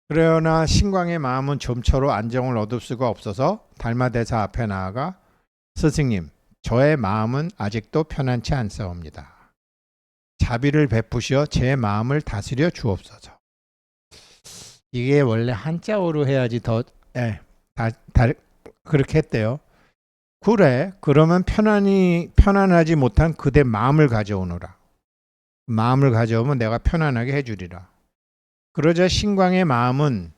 그러나 신광의 마음은 좀처럼 안정을 얻을 수가 없어서 달마대사 앞에 나아가 스승님, 저의 마음은 아직도 편안치 않사옵니다. 자비를 베푸시어 제 마음을 다스려 주옵소서. 이게 원래 한자어로 해야지 더 그렇게 했대요. 그래, 그러면 편안하지 못한 그대 마음을 가져오너라. 마음을 가져오면 내가 편안하게 해주리라. 그러자 신광의 마음은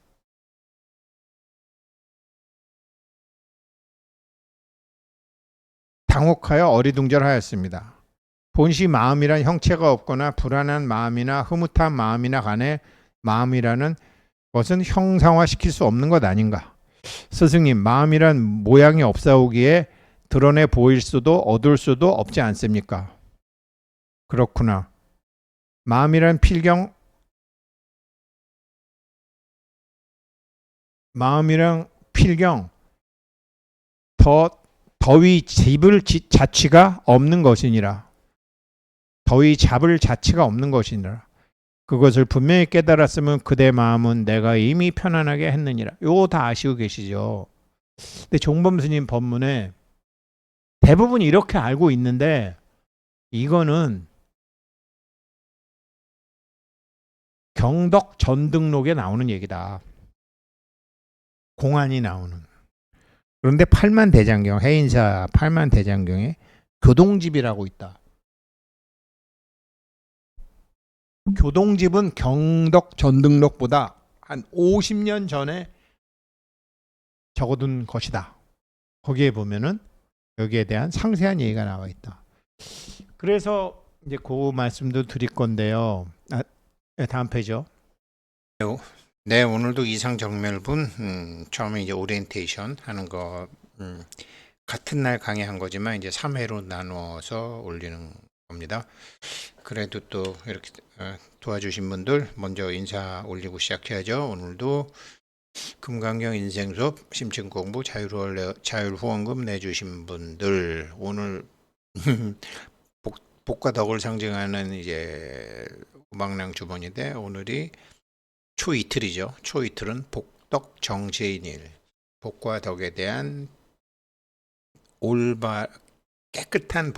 당혹하여 어리둥절하였습니다. 본시 마음이란 형체가 없거나 불안한 마음이나 흐뭇한 마음이나 간에 마음이라는 것은 형상화시킬 수 없는 것 아닌가. 스승님, 마음이란 모양이 없사오기에 드러내 보일 수도 얻을 수도 없지 않습니까? 그렇구나. 마음이란 필경, 더위 집을 자취가 없는 것이니라. 더위 잡을 자취가 없는 것이니라. 그것을 분명히 깨달았으면 그대 마음은 내가 이미 편안하게 했느니라. 요거 다 아시고 계시죠? 근데 종범 스님 법문에 대부분 이렇게 알고 있는데 이거는 경덕 전등록에 나오는 얘기다. 공안이 나오는. 그런데 팔만대장경, 해인사 팔만대장경에 교동집이라고 있다. 교동집은 경덕 전등록보다 한 50년 전에 적어둔 것이다. 거기에 보면은 여기에 대한 상세한 얘기가 나와 있다. 그래서 이제 그 말씀도 드릴 건데요. 다음 페이지요. 네, 오늘도 이상정멸분 처음에 이제 오리엔테이션 하는 거 같은 날 강의한 거지만 이제 3회로 나누어서 올리는 겁니다. 그래도 또 이렇게 도와주신 분들 먼저 인사 올리고 시작해야죠. 오늘도 금강경 인생수업 심층공부 자율후원금 내주신 분들 오늘 복과 덕을 상징하는 이제 음악량 주번인데 오늘이 초이틀이죠. 초이틀은 복덕 정제인일, 복과 덕에 대한 깨끗한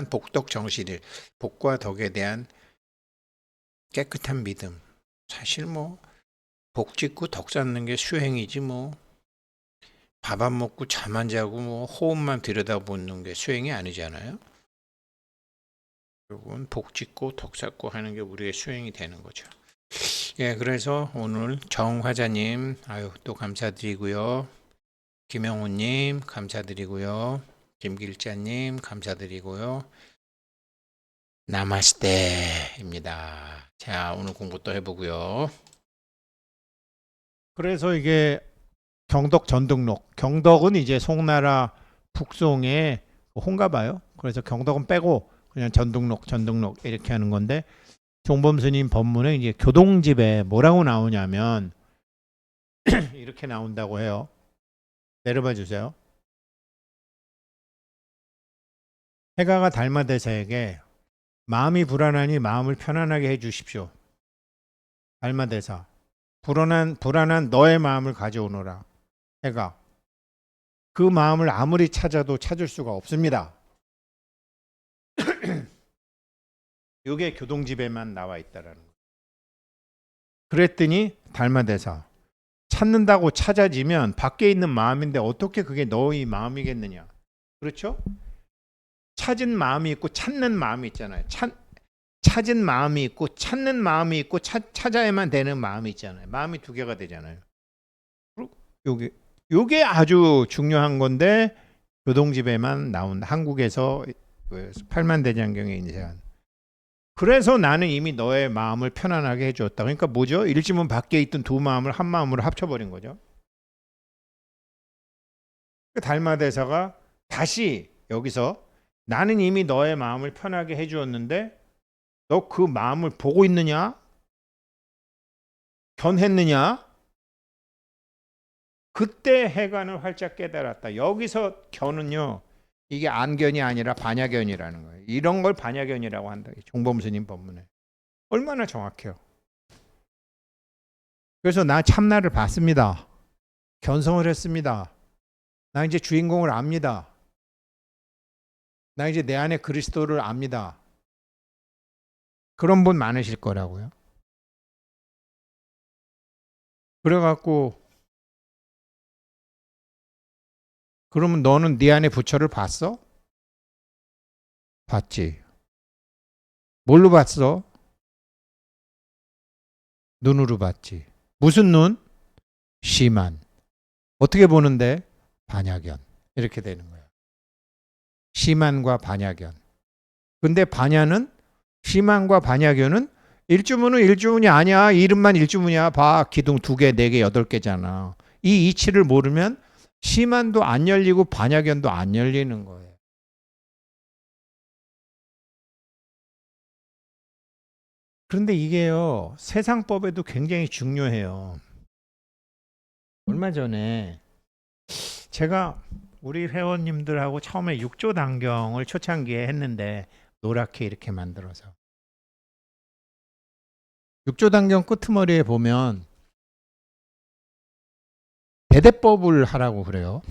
복덕 정신일, 복과 덕에 대한 깨끗한 믿음. 사실 뭐 복 짓고 덕 쌓는 게 수행이지 뭐 밥 안 먹고 잠 안 자고 뭐 호흡만 들여다보는 게 수행이 아니잖아요. 결국은 복 짓고 덕 쌓고 하는 게 우리의 수행이 되는 거죠. 예, 그래서 오늘 정화자님 아유 또 감사드리고요. 김영호님 감사드리고요. 김길자님 감사드리고요. 나마스테입니다. 자, 오늘 공부 또 해보고요. 그래서 이게 경덕 전등록. 경덕은 이제 송나라 북송의 홍가봐요. 그래서 경덕은 빼고 그냥 전등록 이렇게 하는 건데 종범스님 법문에 이제 교동집에 뭐라고 나오냐면 이렇게 나온다고 해요. 내려봐 주세요. 해가가 달마대사에게 마음이 불안하니 마음을 편안하게 해 주십시오. 달마대사. 불안한 너의 마음을 가져오너라. 해가. 그 마음을 아무리 찾아도 찾을 수가 없습니다. 이게 교동집에만 나와 있다라는 거예요. 그랬더니 달마대사. 찾는다고 찾아지면 밖에 있는 마음인데 어떻게 그게 너의 마음이겠느냐. 그렇죠? 찾은 마음이 있고 찾는 마음이 있잖아요. 찾은 마음이 있고 찾는 마음이 있고 찾아야만 되는 마음이 있잖아요. 마음이 두 개가 되잖아요. 요게 아주 중요한 건데 교동집에만 나온 한국에서 팔만대장경에 인쇄한. 그래서 나는 이미 너의 마음을 편안하게 해주었다. 그러니까 뭐죠? 일지문 밖에 있던 두 마음을 한 마음으로 합쳐버린 거죠. 달마대사가 다시 여기서 나는 이미 너의 마음을 편하게 해주었는데 너 그 마음을 보고 있느냐? 견했느냐? 그때 해관을 활짝 깨달았다. 여기서 견은요. 이게 안견이 아니라 반야견이라는 거예요. 이런 걸 반야견이라고 한다. 종범스님 법문에. 얼마나 정확해요. 그래서 나 참나를 봤습니다. 견성을 했습니다. 나 이제 주인공을 압니다. 나 이제 내 안에 그리스도를 압니다. 그런 분 많으실 거라고요. 그래갖고 그러면 너는 네 안에 부처를 봤어? 봤지. 뭘로 봤어? 눈으로 봤지. 무슨 눈? 시만. 어떻게 보는데? 반야견. 이렇게 되는 거야. 시만과 반야견. 근데 반야는 시만과 반야견은 일주문은 일주문이 아니야. 이름만 일주문이야. 봐. 기둥 2개, 4개, 8개잖아. 이 이치를 모르면 시만도 안 열리고 반야견도 안 열리는 거예요. 그런데 이게요. 세상법에도 굉장히 중요해요. 얼마 전에 제가 우리 회원님들하고 처음에 6조 단경을 초창기에 했는데 노랗게 이렇게 만들어서 6조 단경 끄트머리에 보면 대대법을 하라고 그래요.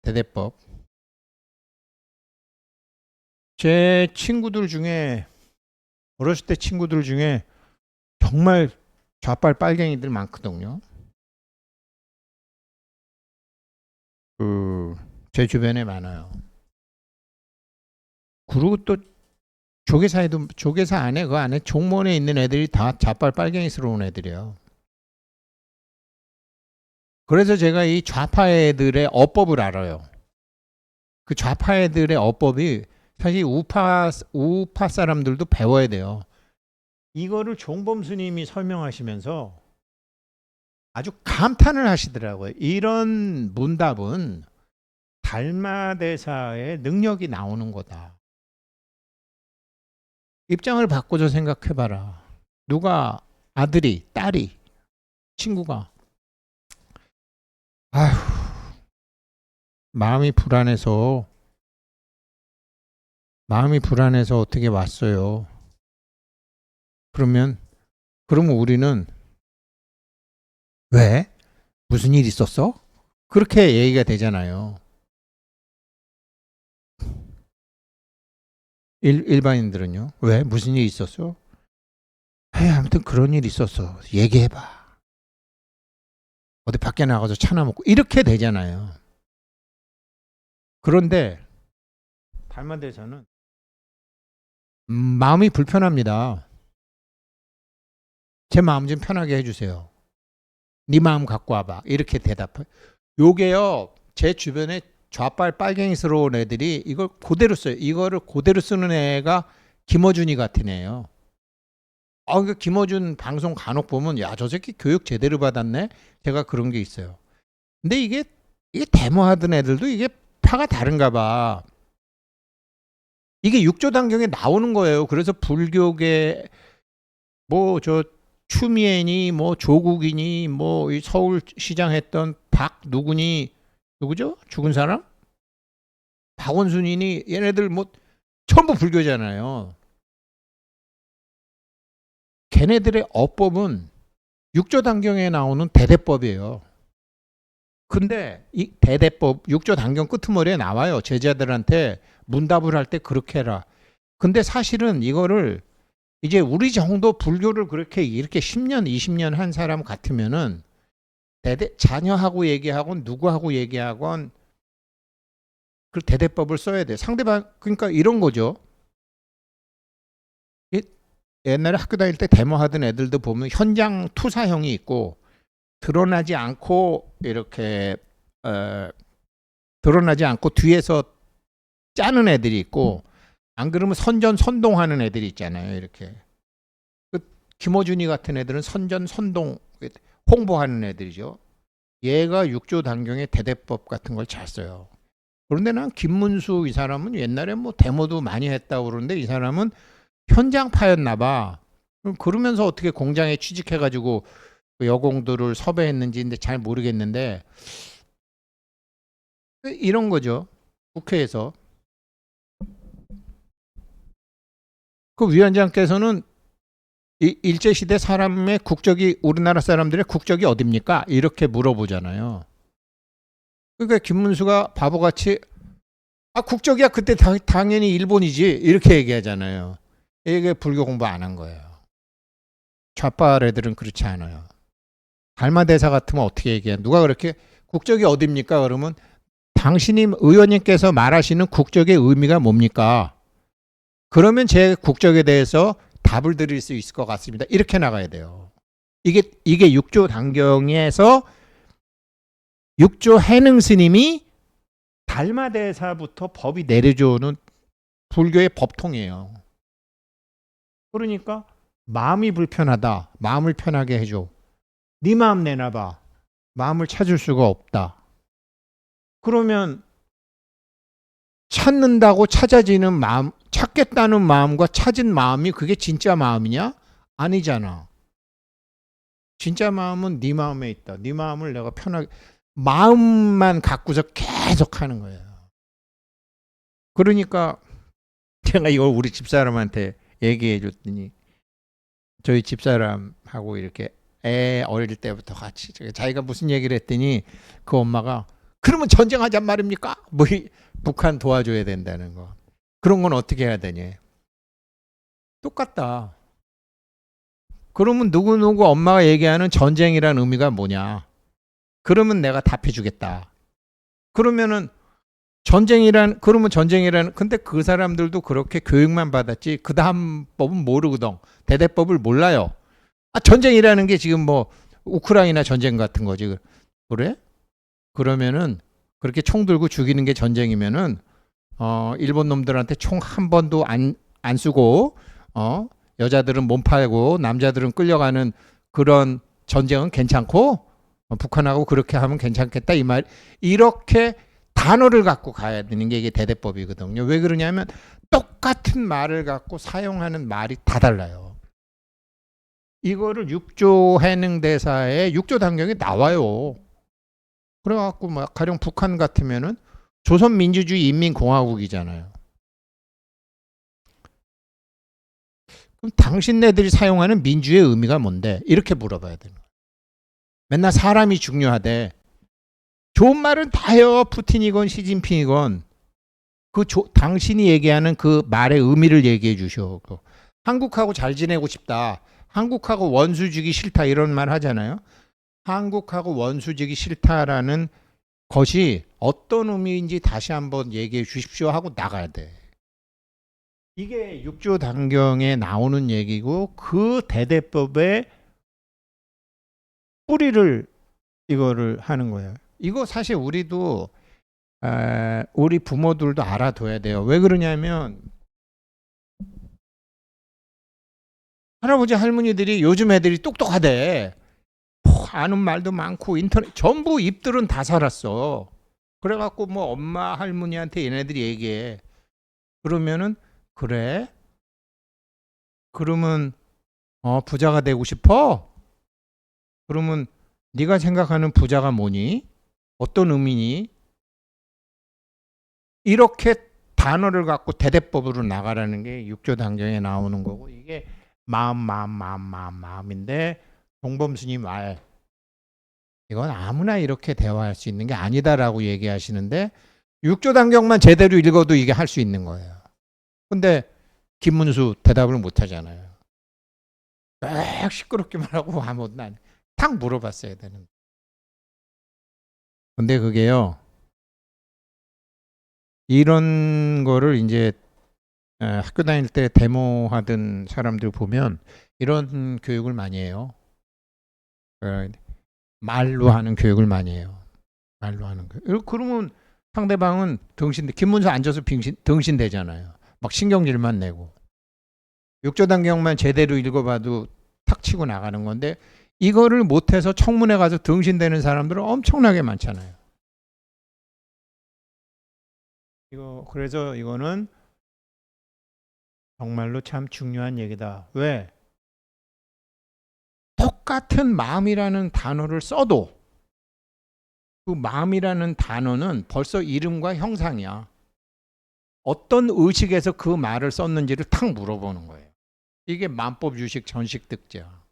대대법. 제 친구들 중에 어렸을 때 친구들 중에 정말 좌빨 빨갱이들 많거든요. 제 주변에 많아요. 그리고 또 조계사에도 조계사 안에 그 안에 종문에 있는 애들이 다 좌빨 빨갱이스러운 애들이에요. 그래서 제가 이 좌파 애들의 어법을 알아요. 그 좌파 애들의 어법이 사실 우파 사람들도 배워야 돼요. 이거를 종범 스님이 설명하시면서 아주 감탄을 하시더라고요. 이런 문답은 달마대사의 능력이 나오는 거다. 입장을 바꿔서 생각해봐라. 누가 아들이, 딸이, 친구가 아휴 마음이 불안해서 어떻게 왔어요. 그러면 우리는 왜? 무슨 일 있었어? 그렇게 얘기가 되잖아요. 일반인들은요. 왜? 무슨 일 있었어? 아무튼 그런 일 있었어. 얘기해봐. 어디 밖에 나가서 차나 먹고 이렇게 되잖아요. 그런데 달마대사는 마음이 불편합니다. 제 마음 좀 편하게 해주세요. 네 마음 갖고 와봐. 이렇게 대답해. 요게요. 제 주변에 좌빨 빨갱이스러운 애들이 이걸 그대로 써요. 이거를 그대로 쓰는 애가 김어준이 같은 애예요. 그 김어준 방송 간혹 보면 야, 저 새끼 교육 제대로 받았네. 제가 그런 게 있어요. 근데 이게 데모하던 애들도 이게 파가 다른가 봐. 이게 6조 단경에 나오는 거예요. 그래서 불교계 뭐 저 추미애니 뭐 조국이니 뭐 서울시장 했던 박 누구니 누구죠? 죽은 사람? 박원순이니 얘네들 뭐 전부 불교잖아요. 걔네들의 어법은 6조 단경에 나오는 대대법이에요. 근데 이 대대법 6조 단경 끄트머리에 나와요. 제자들한테 문답을 할 때 그렇게 해라. 근데 사실은 이거를 이제 우리 정도 불교를 그렇게 이렇게 10년, 20년 한 사람 같으면은 자녀하고 얘기하건 누구하고 얘기하건 그 대대법을 써야 돼. 상대방 그러니까 이런 거죠. 옛날에 학교 다닐 때 데모하던 애들도 보면 현장 투사형이 있고 드러나지 않고 이렇게 드러나지 않고 뒤에서 짜는 애들이 있고 안 그러면 선동하는 애들이 있잖아요. 이렇게 그 김어준이 같은 애들은 선동 홍보하는 애들이죠. 얘가 6조 단경의 대대법 같은 걸 잘 써요. 그런데 난 김문수 이 사람은 옛날에 뭐 데모도 많이 했다고 그러는데 이 사람은 현장파였나 봐. 그러면서 어떻게 공장에 취직해가지고 여공들을 섭외했는지 잘 모르겠는데 이런 거죠. 국회에서 그 위원장께서는 일제시대 사람의 국적이, 우리나라 사람들의 국적이 어딥니까? 이렇게 물어보잖아요. 그러니까 김문수가 바보같이 국적이야 그때 당연히 일본이지 이렇게 얘기하잖아요. 이게 불교 공부 안 한 거예요. 좌빨 애들은 그렇지 않아요. 달마대사 같으면 어떻게 얘기해? 누가 그렇게 국적이 어딥니까? 그러면 당신이 의원님께서 말하시는 국적의 의미가 뭡니까? 그러면 제 국적에 대해서 답을 드릴 수 있을 것 같습니다. 이렇게 나가야 돼요. 이게 육조 단경에서 육조 해능 스님이 달마대사부터 법이 내려주는 불교의 법통이에요. 그러니까 마음이 불편하다. 마음을 편하게 해줘. 네 마음 내놔봐. 마음을 찾을 수가 없다. 그러면 찾는다고 찾아지는 마음, 찾겠다는 마음과 찾은 마음이 그게 진짜 마음이냐? 아니잖아. 진짜 마음은 네 마음에 있다. 네 마음을 내가 편하게, 마음만 갖고서 계속 하는 거예요. 그러니까 제가 이걸 우리 집사람한테 얘기해 줬더니 저희 집사람하고 이렇게 애 어릴 때부터 같이 자기가 무슨 얘기를 했더니 그 엄마가 그러면 전쟁하잔 말입니까? 뭐 북한 도와줘야 된다는 거. 그런 건 어떻게 해야 되니? 똑같다. 그러면 누구누구 엄마가 얘기하는 전쟁이라는 의미가 뭐냐? 그러면 내가 답해 주겠다. 그러면 전쟁이란 근데 그 사람들도 그렇게 교육만 받았지 그 다음 법은 모르거든. 대대법을 몰라요. 전쟁이라는 게 지금 뭐 우크라이나 전쟁 같은 거지. 그래? 그러면은 그렇게 총 들고 죽이는 게 전쟁이면은 일본 놈들한테 총 한 번도 안 쓰고 여자들은 몸 팔고 남자들은 끌려가는 그런 전쟁은 괜찮고 북한하고 그렇게 하면 괜찮겠다 이 말. 이렇게 단어를 갖고 가야 되는 게 이게 대대법이거든요. 왜 그러냐면 똑같은 말을 갖고 사용하는 말이 다 달라요. 이거를 육조 해능대사의 육조 단경에 나와요. 그래갖고 막 가령 북한 같으면은 조선민주주의 인민공화국이잖아요. 그럼 당신네들이 사용하는 민주의 의미가 뭔데? 이렇게 물어봐야 되는 거예요. 맨날 사람이 중요하대. 좋은 말은 다 해요. 푸틴이건 시진핑이건. 당신이 얘기하는 그 말의 의미를 얘기해 주셔. 한국하고 잘 지내고 싶다. 한국하고 원수지기 싫다 이런 말 하잖아요. 한국하고 원수지기 싫다라는 것이 어떤 의미인지 다시 한번 얘기해 주십시오 하고 나가야 돼. 이게 육조 단경에 나오는 얘기고 그 대대법의 뿌리를 이거를 하는 거예요. 이거 사실 우리도 우리 부모들도 알아둬야 돼요. 왜 그러냐면 할아버지 할머니들이 요즘 애들이 똑똑하대. 아는 말도 많고 인터넷 전부 입들은 다 살았어. 그래갖고 뭐 엄마 할머니한테 얘네들이 얘기해. 그러면은 그래? 그러면 부자가 되고 싶어? 그러면 네가 생각하는 부자가 뭐니? 어떤 의미니? 이렇게 단어를 갖고 대대법으로 나가라는 게 육조 단경에 나오는 거고 이게 마음인데 동범스님 말 이건 아무나 이렇게 대화할 수 있는 게 아니다라고 얘기하시는데 육조 단경만 제대로 읽어도 이게 할 수 있는 거예요. 근데 김문수 대답을 못 하잖아요. 막 시끄럽게 말하고 아무것도 안 해. 딱 물어봤어야 되는. 근데 그게요. 이런 거를 이제 학교 다닐 때 데모하던 사람들 보면 이런 교육을 많이 해요. 말로 하는 교육을 많이 해요. 말로 하는 교육. 그러면 상대방은 김문수 앉아서 등신되잖아요. 막 신경질만 내고. 육조단경만 제대로 읽어봐도 탁 치고 나가는 건데 이거를 못해서 청문회 가서 등신되는 사람들은 엄청나게 많잖아요. 그래서 이거는 정말로 참 중요한 얘기다. 왜? 똑같은 마음이라는 단어를 써도 그 마음이라는 단어는 벌써 이름과 형상이야. 어떤 의식에서 그 말을 썼는지를 탁 물어보는 거예요. 이게 만법 유식 전식 득자.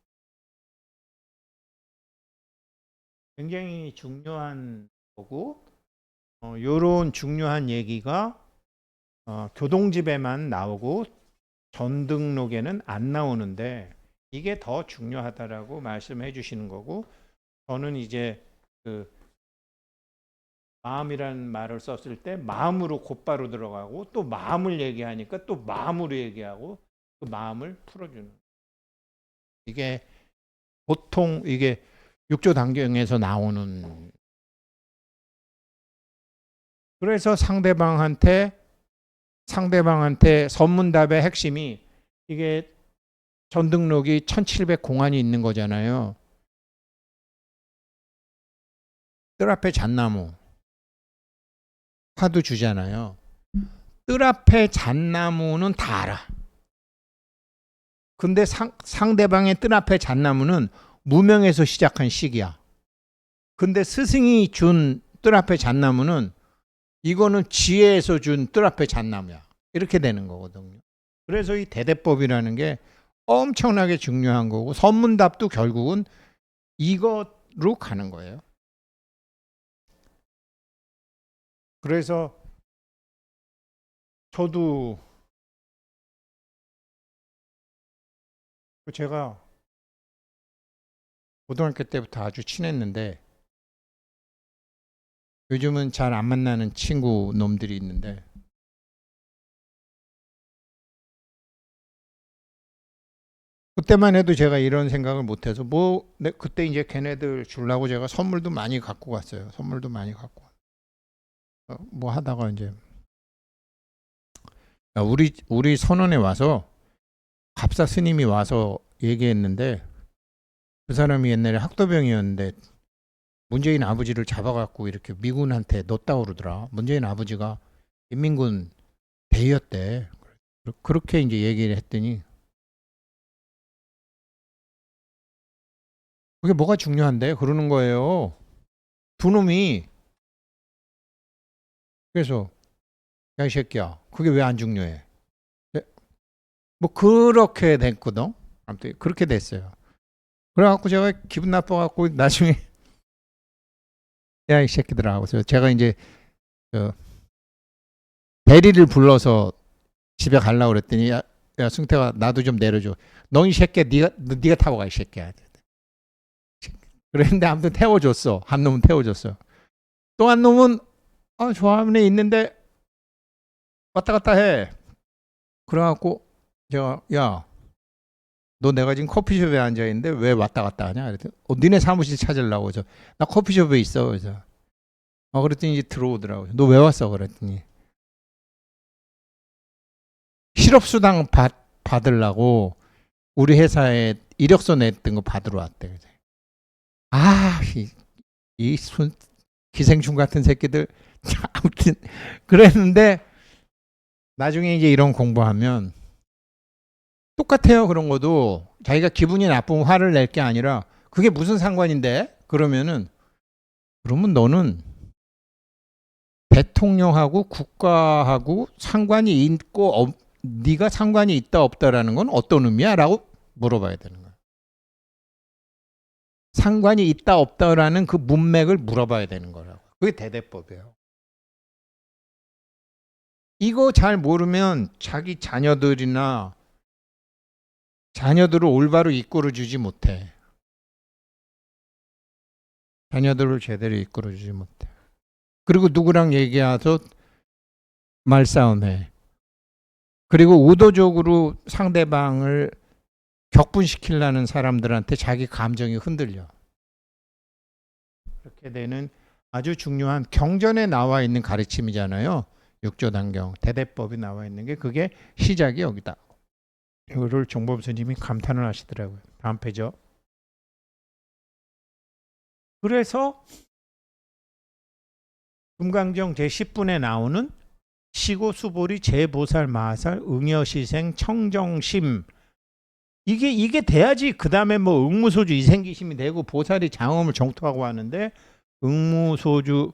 굉장히 중요한 거고 요런 중요한 얘기가 교동집에만 나오고 전등록에는 안 나오는데 이게 더 중요하다라고 말씀해 주시는 거고 저는 이제 그 마음이라는 말을 썼을 때 마음으로 곧바로 들어가고 또 마음을 얘기하니까 또 마음으로 얘기하고 그 마음을 풀어주는 이게 보통 이게 육조 단경에서 나오는 그래서 상대방한테 선문답의 핵심이 이게 전등록이 1700 공안이 있는 거잖아요. 뜰 앞에 잣나무 화두 주잖아요. 뜰 앞에 잣나무는 다 알아. 근데 상대방의 뜰 앞에 잣나무는 무명에서 시작한 시기야. 근데 스승이 준 뜰 앞에 잣나무는 이거는 지혜에서 준 뜰 앞에 잣나무야. 이렇게 되는 거거든요. 그래서 이 대대법이라는 게 엄청나게 중요한 거고 선문답도 결국은 이것로 가는 거예요. 그래서 저도 제가 고등학교 때부터 아주 친했는데 요즘은 잘 안 만나는 친구 놈들이 있는데 그때만 해도 제가 이런 생각을 못해서 그때 이제 걔네들 주려고 제가 선물도 많이 갖고 갔어요. 선물도 많이 갖고 뭐 하다가 이제 우리 선원에 와서 갑사 스님이 와서 얘기했는데 그 사람이 옛날에 학도병이었는데 문재인 아버지를 잡아갖고 이렇게 미군한테 넣었다 그러더라. 문재인 아버지가 인민군 대위였대. 그렇게 이제 얘기를 했더니 그게 뭐가 중요한데 그러는 거예요. 두 놈이. 그래서 야 이 새끼야 그게 왜 안 중요해? 네? 뭐 그렇게 됐거든. 아무튼 그렇게 됐어요. 그래갖고 제가 기분 나빠갖고 나중에 야 이 새끼들아 하고서 제가 이제 대리를 불러서 집에 가려고 그랬더니 야 승태가 나도 좀 내려줘. 너 이 새끼야 네가 타고 가 이 새끼야. 그랬는데 아무튼 태워줬어. 한 놈은 태워줬어. 또 한 놈은 좋아하는 애 있는데 왔다 갔다 해. 그래갖고 제가 야 너 내가 지금 커피숍에 앉아있는데 왜 왔다 갔다 하냐? 그랬더니 니네 사무실 찾으려고. 나 커피숍에 있어. 그래서 그랬더니 이제 들어오더라고요. 너 왜 왔어? 그랬더니 실업수당 받으려고 우리 회사에 이력서 냈던 거 받으러 왔대. 그래서 이 기생충 같은 새끼들. 아무튼 그랬는데 나중에 이제 이런 공부하면 똑같아요. 그런 것도 자기가 기분이 나쁘면 화를 낼 게 아니라 그게 무슨 상관인데? 그러면 너는 대통령하고 국가하고 상관이 있고 네가 상관이 있다 없다라는 건 어떤 의미야? 라고 물어봐야 되는 거야. 상관이 있다 없다라는 그 문맥을 물어봐야 되는 거라고. 그게 대대법이에요. 이거 잘 모르면 자기 자녀들을 올바로 이끌어주지 못해. 자녀들을 제대로 이끌어주지 못해. 그리고 누구랑 얘기해서 말싸움해. 그리고 의도적으로 상대방을 격분시키려는 사람들한테 자기 감정이 흔들려. 그렇게 되는 아주 중요한 경전에 나와 있는 가르침이잖아요. 육조단경 대대법이 나와 있는 게 그게 시작이 여기다. 이거를 정법 스님이 감탄을 하시더라고요. 다음 페이지요. 그래서 금강경 제10분에 나오는 시고 수보리 제보살 마살 응여시생 청정심 이게 돼야지 그 다음에 뭐 응무소주 이생기심이 되고 보살이 장엄을 정토하고 하는데 응무소주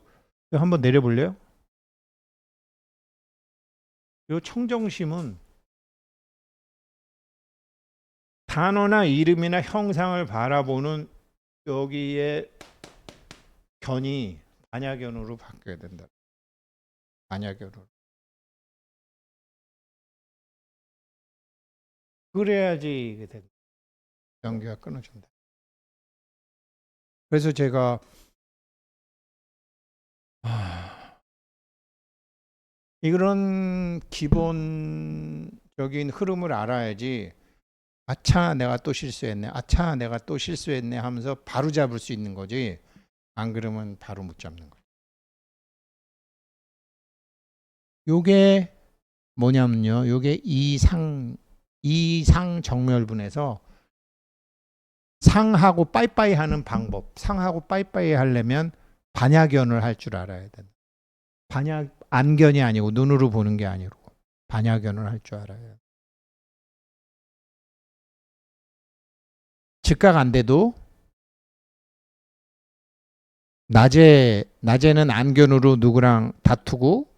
한번 내려볼래요? 이 청정심은 단어나 이름이나 형상을 바라보는 여기에 견이 반야견으로 바뀌어야 된다. 반야견으로. 그래야지 이게 된다. 연기가 끊어진다. 그래서 제가 이런 기본적인 흐름을 알아야지 아차 내가 또 실수했네, 아차 내가 또 실수했네 하면서 바로 잡을 수 있는 거지. 안 그러면 바로 못 잡는 거예요. 요게 뭐냐면요, 요게 이상 정멸분에서 상하고 빠이빠이 하는 방법, 상하고 빠이빠이 하려면 반야견을 할 줄 알아야 된다. 안견이 아니고 눈으로 보는 게 아니고 반야견을 할 줄 알아야 된다. 즉각 안 돼도 낮에는 안견으로 누구랑 다투고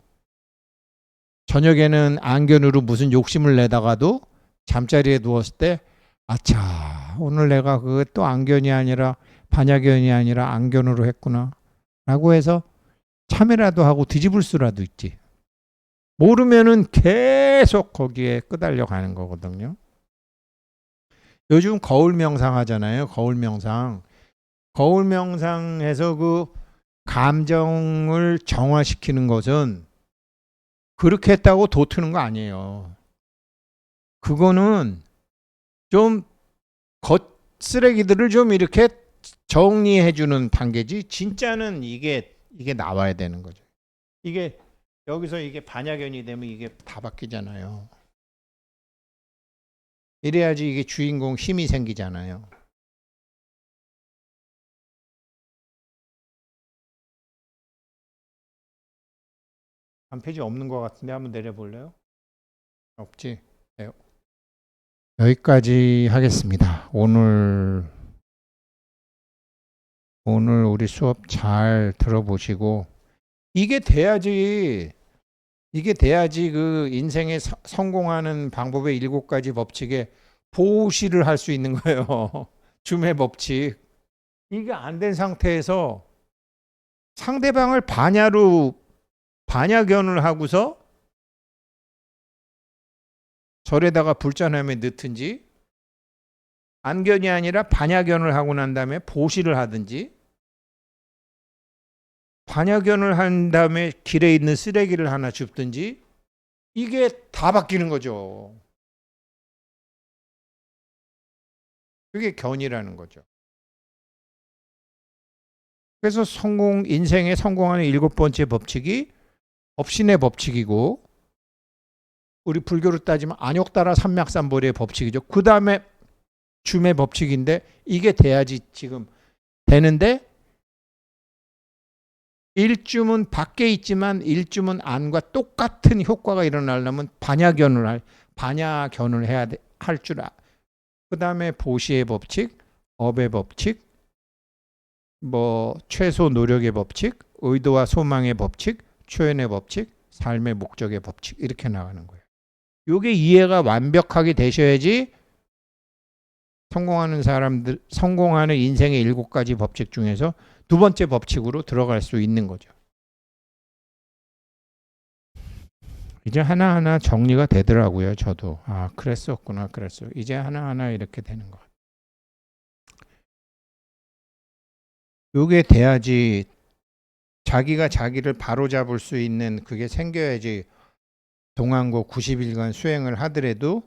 저녁에는 안견으로 무슨 욕심을 내다가도 잠자리에 누웠을 때 아차 오늘 내가 그것도 안견이 아니라 반야견이 아니라 안견으로 했구나 라고 해서 참여라도 하고 뒤집을 수라도 있지. 모르면은 계속 거기에 끄달려 가는 거거든요. 요즘 거울 명상 하잖아요. 거울 명상에서 그 감정을 정화시키는 것은 그렇게 했다고 도트는 거 아니에요. 그거는 좀 쓰레기들을 좀 이렇게 정리해주는 단계지. 진짜는 이게 나와야 되는 거죠. 이게 여기서 이게 반야견이 되면 이게 다 바뀌잖아요. 이래야지 이게 주인공 힘이 생기잖아요. 한 페이지 없는 것 같은데 한번 내려볼래요? 없지? 네. 여기까지 하겠습니다. 오늘 우리 수업 잘 들어보시고 이게 돼야지 그 인생에 성공하는 방법의 7가지 법칙에 보시를 할 수 있는 거예요. 줌의 법칙. 이게 안 된 상태에서 상대방을 반야견을 하고서 절에다가 불전함에 넣든지 안견이 아니라 반야견을 하고 난 다음에 보시를 하든지 반야견을 한 다음에 길에 있는 쓰레기를 하나 줍든지 이게 다 바뀌는 거죠. 그게 견이라는 거죠. 그래서 인생에 성공하는 7번째 법칙이 업신의 법칙이고 우리 불교로 따지면 안욕따라 삼맥삼보리의 법칙이죠. 그 다음에 줌의 법칙인데 이게 돼야지 지금 되는데 일줌은 밖에 있지만 일줌은 안과 똑같은 효과가 일어나려면 반야견을 해야 할 줄 그 다음에 보시의 법칙, 업의 법칙, 최소 노력의 법칙, 의도와 소망의 법칙, 초연의 법칙, 삶의 목적의 법칙 이렇게 나가는 거예요. 이게 이해가 완벽하게 되셔야지 성공하는 인생의 7가지 법칙 중에서 2번째 법칙으로 들어갈 수 있는 거죠. 이제 하나하나 정리가 되더라고요. 저도 그랬었구나. 이제 하나하나 이렇게 되는 것 같아요. 이게 돼야지 자기가 자기를 바로잡을 수 있는 그게 생겨야지 동안고 90일간 수행을 하더라도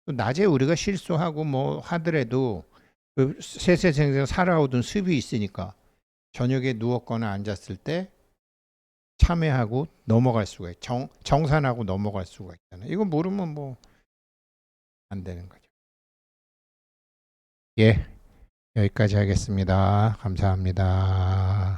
낮에 우리가 실수하고 하더라도 그 세세생생 살아오던 습이 있으니까 저녁에 누웠거나 앉았을 때 참회하고 넘어갈 수가 있죠. 정산하고 넘어갈 수가 있잖아요. 이거 모르면 안 되는 거죠. 예, 여기까지 하겠습니다. 감사합니다.